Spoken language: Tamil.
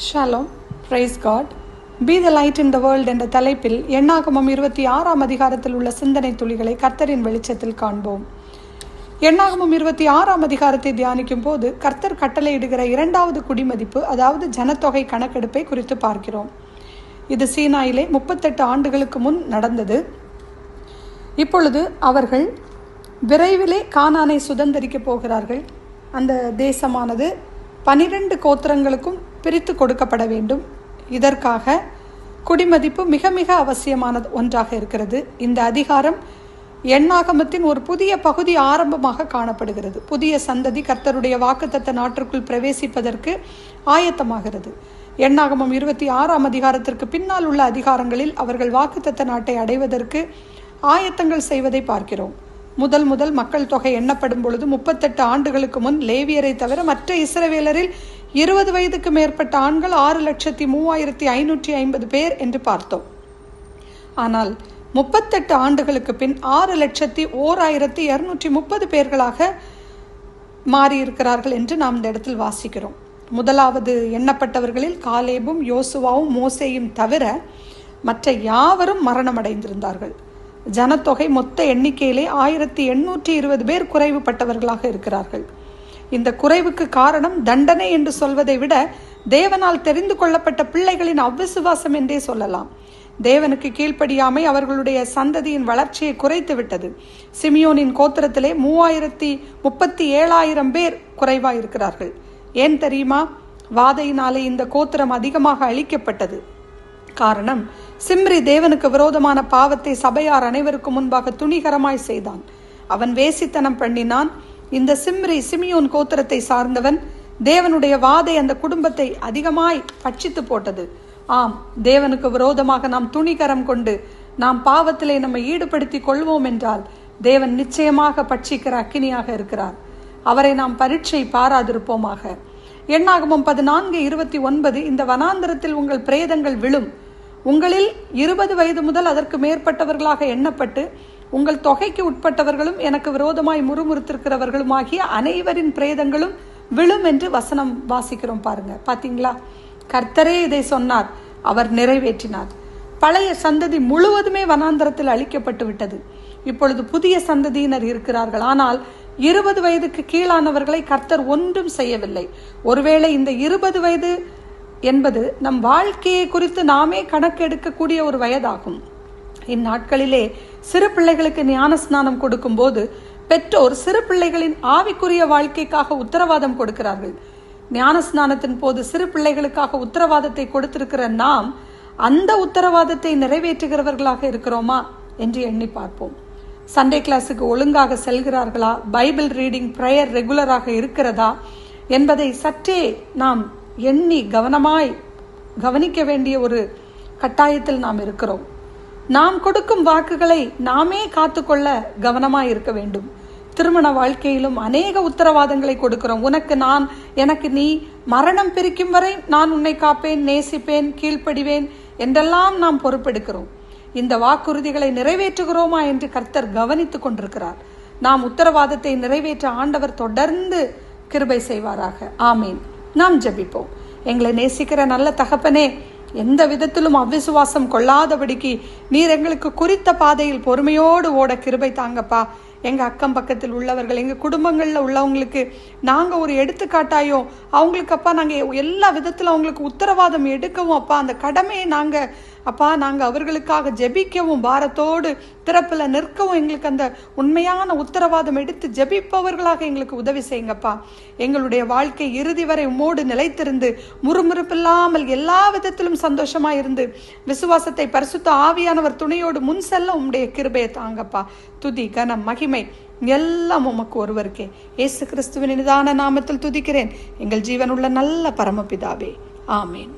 Shalom, praise God, be the light in the world என்ற தலைப்பில் எண்ணாகமம் 26ஆம் அதிகாரத்தில் உள்ள சிந்தனை துளிகளை கர்த்தரின் வெளிச்சத்தில் காண்போம். எண்ணாகமம் 26ஆம் அதிகாரத்தை தியானிக்கும் போது கர்த்தர் கட்டளையிடுகிற இரண்டாவது குடிமதிப்பு, அதாவது ஜனத்தொகை கணக்கெடுப்பை குறித்து பார்க்கிறோம். இது சீனாயிலே 38 ஆண்டுகளுக்கு முன் நடந்தது. இப்பொழுது அவர்கள் விரைவிலே கானானை சுதந்தரிக்கப் போகிறார்கள். அந்த தேசமானது 12 கோத்திரங்களுக்கும் பிரித்து கொடுக்கப்பட வேண்டும். இதற்காக குடிமதிப்பு மிக மிக அவசியமான ஒன்றாக இருக்கிறது. இந்த அதிகாரம் எண்ணாகமத்தின் ஒரு புதிய பகுதி ஆரம்பமாக காணப்படுகிறது. புதிய சந்ததி கர்த்தருடைய வாக்குத்தத்த நாட்டிற்குள் பிரவேசிப்பதற்கு ஆயத்தமாகிறது. எண்ணாகமம் 26ஆம் அதிகாரத்திற்கு பின்னால் உள்ள அதிகாரங்களில் அவர்கள் வாக்குத்தத்த நாட்டை அடைவதற்கு ஆயத்தங்கள் செய்வதை பார்க்கிறோம். முதல் மக்கள் தொகை எண்ணப்படும் பொழுது 38 ஆண்டுகளுக்கு முன் லேவியரை தவிர மற்ற இஸ்ரவேலரில் 20 வயதுக்கு மேற்பட்ட ஆண்கள் 6,35,550 பேர் என்று பார்த்தோம். ஆனால் 38 ஆண்டுகளுக்கு பின் 6,01,230 பேர்களாக மாறியிருக்கிறார்கள் என்று நாம் இந்த இடத்தில் வாசிக்கிறோம். முதலாவது எண்ணப்பட்டவர்களில் காலேபும் யோசுவாவும் மோசேயும் தவிர மற்ற யாவரும் மரணமடைந்திருந்தார்கள். ஜனத்தொகை மொத்த எண்ணிக்கையிலே 1,820 பேர் குறைவுபட்டவர்களாக இருக்கிறார்கள். இந்த குறைவுக்கு காரணம் தண்டனை என்று சொல்வதை விட தேவனால் தெரிந்து கொள்ளப்பட்ட பிள்ளைகளின் அவ்விசுவாசம் என்றே சொல்லலாம். தேவனுக்கு கீழ்ப்படியாமை அவர்களுடைய சந்ததியின் வளர்ச்சியை குறைத்து விட்டது. சிமியோனின் கோத்திரத்திலே 3,37,000 பேர் குறைவாயிருக்கிறார்கள். ஏன் தெரியுமா? வாதையினாலே இந்த கோத்திரம் அதிகமாக அழிக்கப்பட்டது. காரணம், சிம்ரி தேவனுக்கு விரோதமான பாவத்தை சபையார் அனைவருக்கும் முன்பாக துணிகரமாய் செய்தான். அவன் வேசித்தனம் பண்ணினான். இந்த சிமியோன் கோத்திரத்தை சார்ந்தவன். தேவனுடைய வாதை அந்த குடும்பத்தை அதிகமாய் பட்சித்து போட்டது. ஆம், தேவனுக்கு விரோதமாக நாம் துணிகரம் கொண்டு நாம் பாவத்திலே நம்மை ஈடுபடுத்தி கொள்வோம் என்றால் தேவன் நிச்சயமாக பட்சிக்கிற அக்கினியாக இருக்கிறார். அவரை நாம் பரீட்சை பாராதிருப்போமாக. எண்ணாகமம் 14:29, இந்த வனாந்தரத்தில் உங்கள் பிரேதங்கள் விழும். உங்களில் 20 வயது முதல் அதற்கு மேற்பட்டவர்களாக எண்ணப்பட்டு உங்கள் தொகைக்கு உட்பட்டவர்களும் எனக்கு விரோதமாய் முறுமுறுத்திருக்கிறவர்களும் ஆகிய அனைவரின் பிரேதங்களும் விழும் என்று வசனம் வாசிக்கிறோம். பாருங்க, பாத்தீங்களா? கர்த்தரே இதை சொன்னார், அவர் நிறைவேற்றினார். பழைய சந்ததி முழுவதுமே வனாந்தரத்தில் அழிக்கப்பட்டு விட்டது. இப்பொழுது புதிய சந்ததியினர் இருக்கிறார்கள். ஆனால் 20 வயதுக்கு கீழானவர்களை கர்த்தர் ஒன்றும் செய்யவில்லை. ஒருவேளை இந்த 20 வயது என்பது நம் வாழ்க்கையை குறித்து நாமே கணக்கெடுக்கக்கூடிய ஒரு வயதாகும். இந்நாட்களிலே சிறு பிள்ளைகளுக்கு ஞான ஸ்நானம் கொடுக்கும் போது பெற்றோர் சிறு பிள்ளைகளின் ஆவிக்குரிய வாழ்க்கைக்காக உத்தரவாதம் கொடுக்கிறார்கள். ஞான ஸ்நானத்தின் போது சிறு பிள்ளைகளுக்காக உத்தரவாதத்தை கொடுத்திருக்கிற நாம் அந்த உத்தரவாதத்தை நிறைவேற்றுகிறவர்களாக இருக்கிறோமா என்று எண்ணி பார்ப்போம். சண்டே கிளாஸுக்கு ஒழுங்காக செல்கிறார்களா? பைபிள் ரீடிங், பிரேயர் ரெகுலராக இருக்கிறதா என்பதை சற்றே நாம் எண்ணி கவனமாய் கவனிக்க வேண்டிய ஒரு கட்டாயத்தில் நாம் இருக்கிறோம். நாம் கொடுக்கும் வாக்குகளை நாமே காத்துக்கொள்ள கவனமாய் இருக்க வேண்டும். திருமண வாழ்க்கையிலும் அநேக உத்தரவாதங்களை கொடுக்கிறோம். உனக்கு நான், எனக்கு நீ, மரணம் பிரிக்கும் வரை நான் உன்னை காப்பேன், நேசிப்பேன், கீழ்ப்படிவேன் என்றெல்லாம் நாம் பொறுப்பெடுக்கிறோம். இந்த வாக்குறுதிகளை நிறைவேற்றுகிறோமா என்று கர்த்தர் கவனித்துக் கொண்டிருக்கிறார். நாம் உத்தரவாதத்தை நிறைவேற்ற ஆண்டவர் தொடர்ந்து கிருபை செய்வாராக. ஆமீன். நாம் ஜெபிப்போம். எங்களை நேசிக்கிற நல்ல தகப்பனே, எந்த விதத்திலும் அவ்விசுவாசம் கொள்ளாதபடிக்கு நீர் எங்களுக்கு குறித்த பாதையில் பொறுமையோடு ஓட கிருபை தாங்கப்பா. எங்கள் அக்கம் பக்கத்தில் உள்ளவர்கள், எங்கள் குடும்பங்களில் உள்ளவங்களுக்கு நாங்கள் ஒரு எடுத்துக்காட்டாயோ அவங்களுக்கு அப்பா நாங்கள் எல்லா விதத்தில் அவங்களுக்கு உத்தரவாதம் எடுக்கவும் அப்பா, அந்த கடமையை நாங்கள் அவர்களுக்காக ஜெபிக்கவும், பாரத்தோடு திறப்பில் நிற்கவும் எங்களுக்கு அந்த உண்மையான உத்தரவாதம் எடுத்து ஜெபிப்பவர்களாக எங்களுக்கு உதவி செய்யுங்கப்பா. எங்களுடைய வாழ்க்கை இறுதி வரை உம்மோடு நிலைத்திருந்து முறுமுறுப்பில்லாமல் எல்லா விதத்திலும் சந்தோஷமாக இருந்து விசுவாசத்தை பரிசுத்த ஆவியானவர் துணையோடு முன் செல்ல உம்முடைய கிருபையை தாங்கப்பா. துதி, கனம், மகிமை எல்லாம் உமக்கு ஒருவருக்கே. இயேசு கிறிஸ்துவின் நிதான நாமத்தில் துதிக்கிறேன் எங்கள் ஜீவனுள்ள நல்ல பரமபிதாவே. ஆமேன்.